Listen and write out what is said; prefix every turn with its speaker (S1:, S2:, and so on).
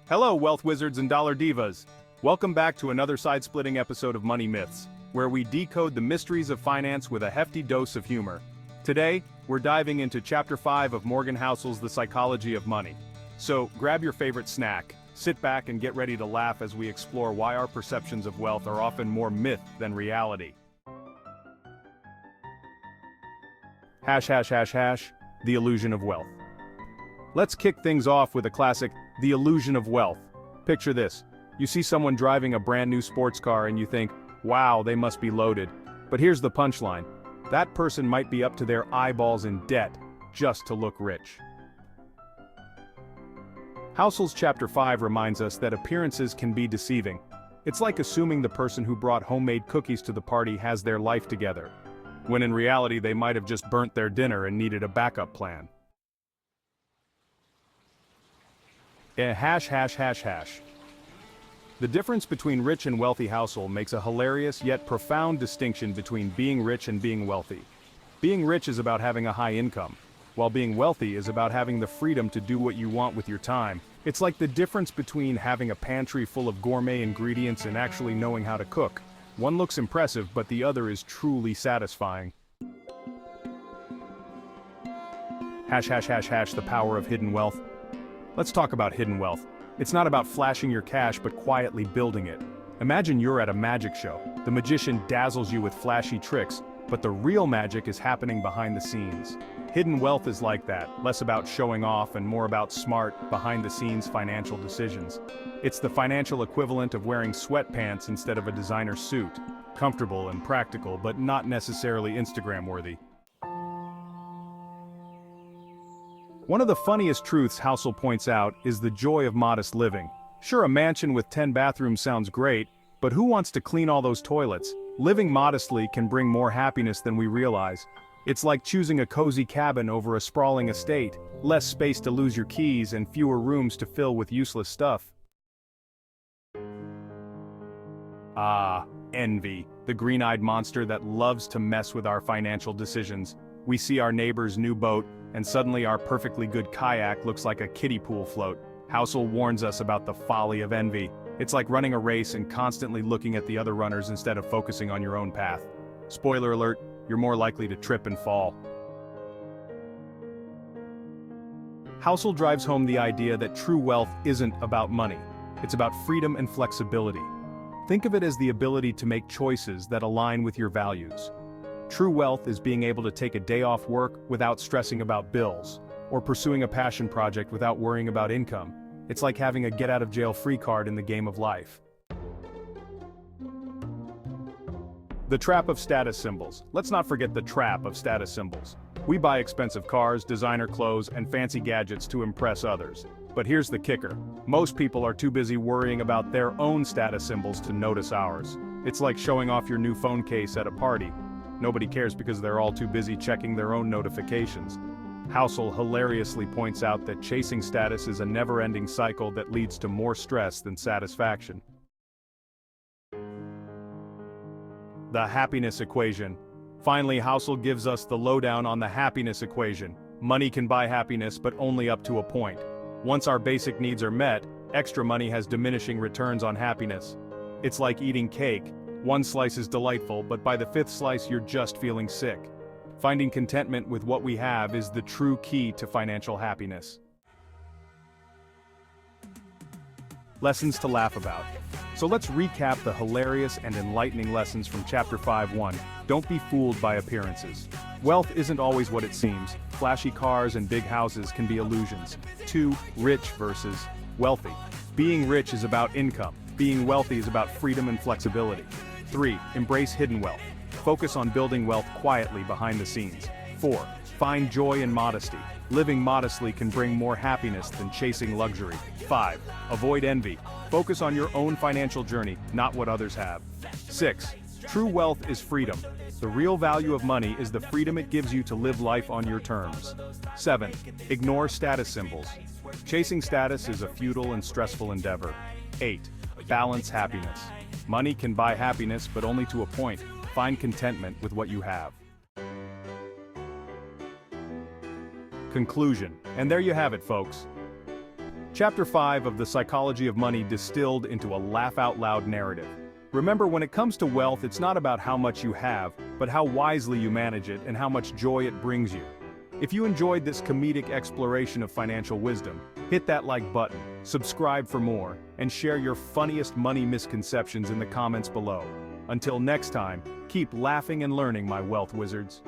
S1: Hello, wealth wizards and dollar divas. Welcome back to another side-splitting episode of Money Myths, where we decode the mysteries of finance with a hefty dose of humor. Today, we're diving into Chapter 5 of Morgan Housel's The Psychology of Money. So, grab your favorite snack, sit back and get ready to laugh as we explore why our perceptions of wealth are often more myth than reality. The illusion of wealth. Let's kick things off with a classic, the illusion of wealth. Picture this. You see someone driving a brand new sports car and you think, wow, they must be loaded. But here's the punchline. That person might be up to their eyeballs in debt, just to look rich. Housel's Chapter 5 reminds us that appearances can be deceiving. It's like assuming the person who brought homemade cookies to the party has their life together, when in reality they might have just burnt their dinner and needed a backup plan. The difference between rich and wealthy Housel makes a hilarious yet profound distinction between being rich and being wealthy. Being rich is about having a high income, while being wealthy is about having the freedom to do what you want with your time. It's like the difference between having a pantry full of gourmet ingredients and actually knowing how to cook. One looks impressive, but the other is truly satisfying. The power of hidden wealth. Let's talk about hidden wealth. It's not about flashing your cash but quietly building it. Imagine you're at a magic show. The magician dazzles you with flashy tricks, but the real magic is happening behind the scenes. Hidden wealth is like that, less about showing off and more about smart, behind-the-scenes financial decisions. It's the financial equivalent of wearing sweatpants instead of a designer suit. Comfortable and practical, but not necessarily Instagram-worthy. One of the funniest truths Housel points out is the joy of modest living. Sure, a mansion with 10 bathrooms sounds great, but who wants to clean all those toilets? Living modestly can bring more happiness than we realize. It's like choosing a cozy cabin over a sprawling estate, less space to lose your keys and fewer rooms to fill with useless stuff. Envy, the green-eyed monster that loves to mess with our financial decisions. We see our neighbor's new boat, and suddenly our perfectly good kayak looks like a kiddie pool float. Housel warns us about the folly of envy. It's like running a race and constantly looking at the other runners instead of focusing on your own path. Spoiler alert, you're more likely to trip and fall. Housel drives home the idea that true wealth isn't about money. It's about freedom and flexibility. Think of it as the ability to make choices that align with your values. True wealth is being able to take a day off work without stressing about bills, or pursuing a passion project without worrying about income. It's like having a get-out-of-jail-free card in the game of life. The trap of status symbols. Let's not forget the trap of status symbols. We buy expensive cars, designer clothes, and fancy gadgets to impress others. But here's the kicker. Most people are too busy worrying about their own status symbols to notice ours. It's like showing off your new phone case at a party. Nobody cares because they're all too busy checking their own notifications. Housel hilariously points out that chasing status is a never-ending cycle that leads to more stress than satisfaction. The happiness equation. Finally, Housel gives us the lowdown on the happiness equation. Money can buy happiness, but only up to a point. Once our basic needs are met, extra money has diminishing returns on happiness. It's like eating cake. One slice is delightful, but by the fifth slice you're just feeling sick. Finding contentment with what we have is the true key to financial happiness. Lessons to laugh about. So let's recap the hilarious and enlightening lessons from Chapter 5:1. Don't be fooled by appearances. Wealth isn't always what it seems. Flashy cars and big houses can be illusions. 2. Rich versus wealthy. Being rich is about income. Being wealthy is about freedom and flexibility. 3. Embrace hidden wealth. Focus on building wealth quietly behind the scenes. 4. Find joy in modesty. Living modestly can bring more happiness than chasing luxury. 5. Avoid envy. Focus on your own financial journey, not what others have. 6. True wealth is freedom. The real value of money is the freedom it gives you to live life on your terms. 7. Ignore status symbols. Chasing status is a futile and stressful endeavor. 8. Balance happiness. Money can buy happiness, but only to a point. Find contentment with what you have. Conclusion. And there you have it, folks. Chapter 5 of The Psychology of Money distilled into a laugh-out-loud narrative. Remember, when it comes to wealth, it's not about how much you have, but how wisely you manage it and how much joy it brings you. If you enjoyed this comedic exploration of financial wisdom, hit that like button, subscribe for more, and share your funniest money misconceptions in the comments below. Until next time, keep laughing and learning, my wealth wizards.